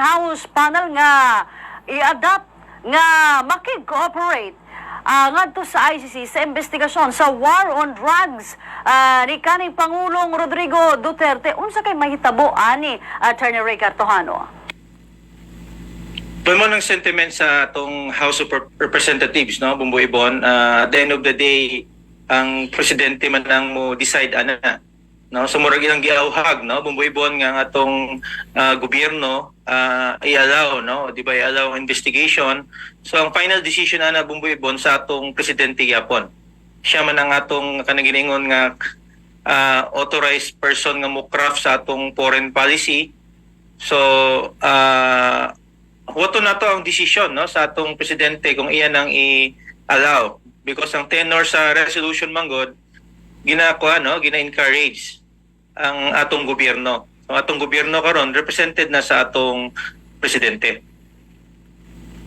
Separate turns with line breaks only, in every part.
House panel nga i-adapt nga makig-cooperate ngadto sa ICC sa investigasyon sa war on drugs ni kaning Pangulong Rodrigo Duterte. Unsa kay mahitabo ani Attorney Ray Cartojano?
Doon mo ng sentiment sa atong House of Representatives, no, Bumboy Ibon. At the end of the day, ang presidente man lang mo decide ana, no, so murag ilang giauhag, no, Bumboy Ibon nga atong gobyerno i-allow, no, di ba, i-allow investigation. So ang final decision ana, Bumboy Ibon, sa atong presidente gyapon. Siya man ang atong kanang giningon nga authorized person nga mo craft sa atong foreign policy. So wato na to ang desisyon, no, sa atong presidente kung iyan ang i-allow, because ang tenor sa resolution manggod gina-encourage ang atong gobyerno. Ang atong gobyerno karon represented na sa atong presidente.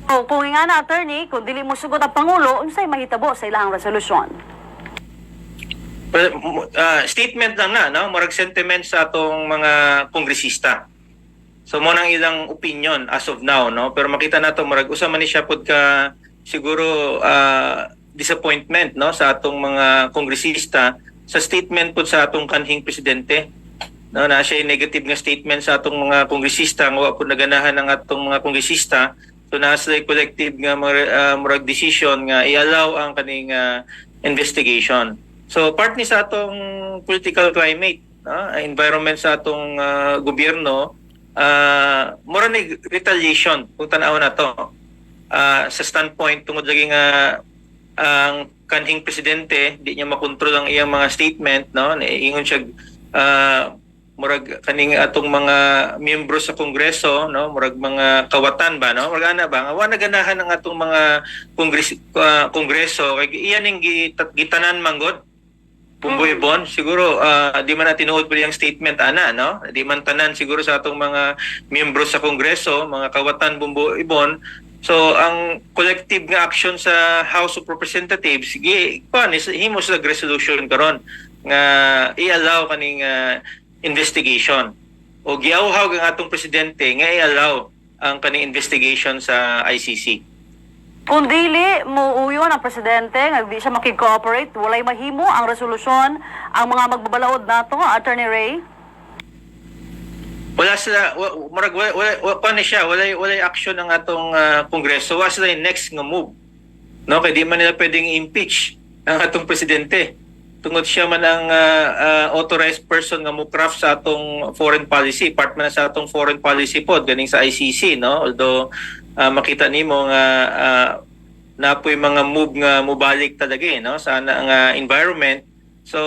O kung nga na, attorney, kung dili mo sugot ang Pangulo, unsay mahitabo sa ilahang resolusyon?
Statement lang na, no, murag sentiment sa atong mga kongresista. So mo nang ilang opinion as of now, no, pero makita nato murag usa man ni siya pud ka siguro disappointment, no, sa atong mga kongresista sa statement pud sa atong kanhing presidente, no, na siya negative nga statement sa atong mga kongresista nga wa pud naganahan ang atong mga kongresista. So na sila collective nga murag decision nga i-allow ang kaning investigation. So part ni sa atong political climate, no, environment sa atong gobyerno. Mura ni retaliation kung tanaw na to sa standpoint tungod lagi nga ang kanhing presidente di niya makontrol ang iyang mga statement, no, ingon siya murag kaning atong mga miyembro sa Kongreso, no, murag mga kawatan ba, no, wala na ba nga wa naganahan ang atong mga Kongreso kay iyan ning gitanan manggod. Bumboy Ibon, siguro di man na tinuod pa yung statement ana, no? Di man tanan siguro sa atong mga miyembro sa Kongreso, mga kawatan Bumboy Ibon. So ang collective nga action sa House of Representatives, himos sa resolution karon nga i-allow kaning investigation. O giauhag ang atong presidente nga i-allow ang kaning investigation sa ICC.
Kung dili mo uyon ang presidente nga di siya makig-cooperate, walay mahimo ang resolusyon ang mga magbabalaod nato, Attorney Ray?
Wala sila, wala siya, wala action ang atong Kongreso. Wala sila yung next nga move. No, kaya di man nila pwedeng impeach ang atong presidente. Tungod siya man ang authorized person nga mo craft sa atong foreign policy, part man sa atong foreign policy pod ganing sa ICC, no, although makita nimo nga napoy mga move nga mubalik talaga, no, sa nga environment. So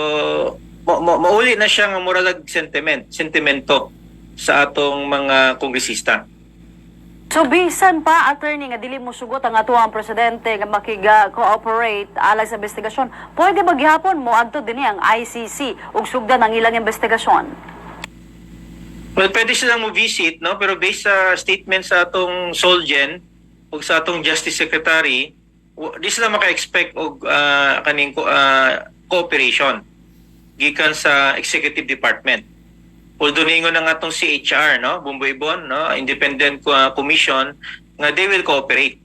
mauli na siya nga muralag sentimento sa atong mga kongresista.
So bisan pa, attorney, nga dili mo sugot ang atuang presidente nga makiga-cooperate alang sa investigasyon, pwede ba gihapon mo adto dinhi ang ICC ug sugdan ang ilang investigasyon?
Well, pwede silang mo-visit, no, pero based sa statement sa atong Solgen ug sa atong Justice Secretary, di sila maka-expect og kaning cooperation gikan sa Executive Department. Although ningon ang atong CHR, no, Bumboy Ibon, no, independent commission nga they will cooperate.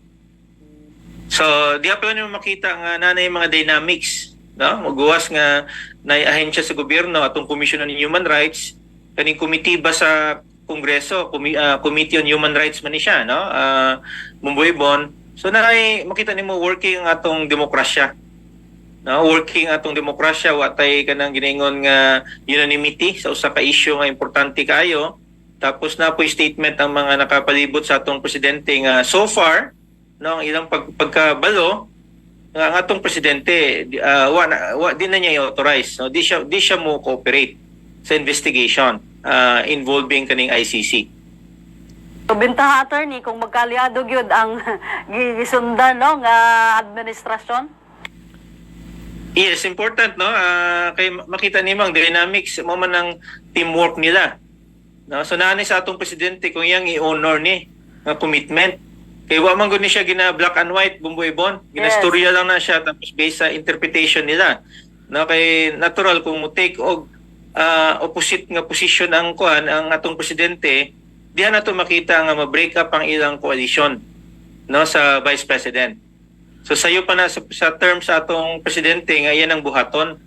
So di pa nimo makita nga nanay mga dynamics, no, maguwas nga nay ahensya sa gobyerno atong Commission on Human Rights, kaning komitiba sa Kongreso, Committee on Human Rights man ni siya, no, Bumboy Ibon. So nay makita nimo working ang atong demokrasya. No, working atong demokrasya, watay kanang giningon nga unanimity sa usa ka issue nga importante kayo. Tapos na po statement ang mga nakapalibot sa atong presidente nga so far, no, ang ilang pagkabalo nga ang atong presidente di na niya i-authorize, no, di siya mo cooperate sa investigation involving kaning ICC.
So bintaha, attorney, kung magkaliado gyud ang gisundan, no, nga administrasyon?
Yes, important, no, kay makita nimo ang dynamics mo man ang teamwork nila, no. So nanay sa atong presidente kung iyang i-honor ni nga commitment, kay wa man gud ni siya gina black and white, Bumboy Ibon, ginastorya lang na siya tapos based sa interpretation nila, no. Kay natural kung mo take og opposite nga position ang atong presidente, diyan na to makita nga ma-break up ang ilang koalisyon, no, sa Vice President. So sayo pa na sa term sa atong presidente nga iyan ang buhaton.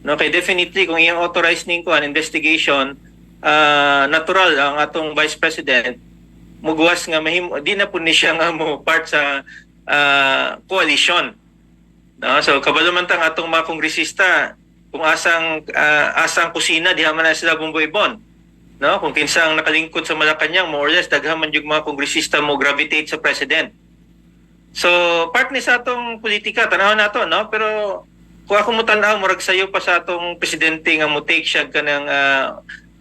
No, kay definitely kung iyang authorized ning kuan investigation, natural ang atong Vice President muguwas nga di na po ni siya nga mo part sa coalition. No, so kabalumantang atong mga kongresista kung asang kusina diha man na sila bumboybon. No, kung kinsang nakalingkod sa Malacañang, more or less daghan man yung mga kongresista mo gravitate sa president. So part ni sa atong politika tanaw nato, no, pero kung ako mo tanaw murag sayo pa sa atong presidente nga mo take siya kanang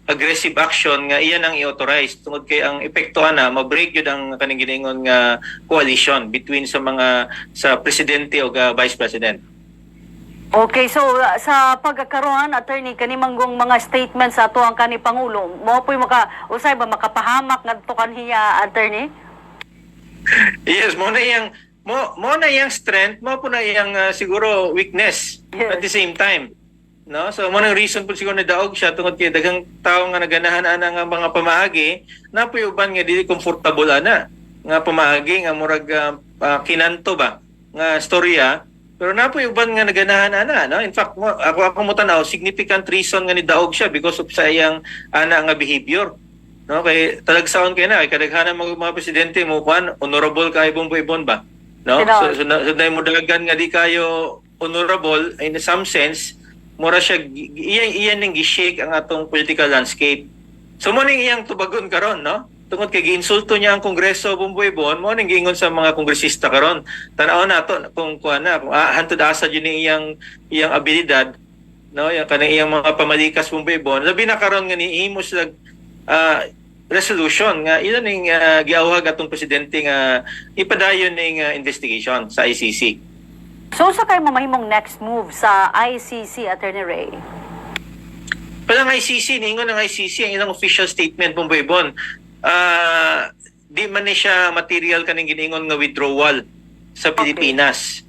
aggressive action nga iyan ang i-authorize tungod kay ang epekto ana ma-break yun ang kaning giningon nga coalition between sa presidente o vice president.
Okay, so sa pagkakaroon, attorney, kanimanggong mga statements sa ato ang kani Pangulo, mo po'y usay ba makapahamak ngadto kanhiya, attorney?
Yes, mo na iyang strength, mo po na iyang siguro weakness at the same time. No? So mo nang reason po siguro na daog siya tungod kay daghang tawo nga naganahan ana nga mga pamaagi na po uban nga dili comfortable ana nga pamaagi nga murag kinanto ba nga storya pero na po uban nga naganahan ana, no? In fact ako mo tanaw significant reason nga ni daog siya because of sa iyang ana nga behavior. No, kay talagsaon kay na kay kadaghanan mga presidente mo kuan honorable kay Bongbong ba, no? So mo dalagan nga di kayo honorable in some sense mura siya iyan ning gi-shake ang atong political landscape. So mo ning iyang tubagon karon, no? Tungod kay giinsulto niya ang Kongreso Bongbong mo ning giingon sa mga kongresista karon. Tan-aw nato kung kuan na kung hantud asa yun iyang abilidad, no? Yang kanang iyang mga pamalikas Bongbong labi na karon nga nihimo sila resolution nga ilan ning giawhag atong presidente nga ipadayon ning investigation sa ICC.
So sa kayo mamahimong next move sa ICC, Attorney Ray?
Palang ICC, ningon ng ICC ang ilang official statement Bongbong. Di man ni siya material kaning giningon nga withdrawal sa Pilipinas,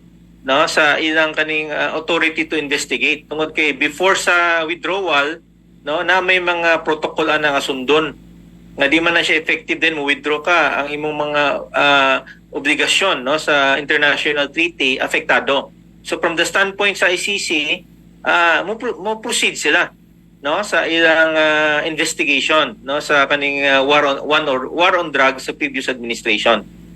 no, sa ilang kaning authority to investigate tungod kay before sa withdrawal, no, na may mga protocol ana nga sundon nga di man na siya effective din mo withdraw ka ang imong mga obligasyon, no, sa international treaty apektado. So from the standpoint sa ICC, mo proceed sila, no, sa ilang investigation, no, sa kaning war on drugs sa previous administration.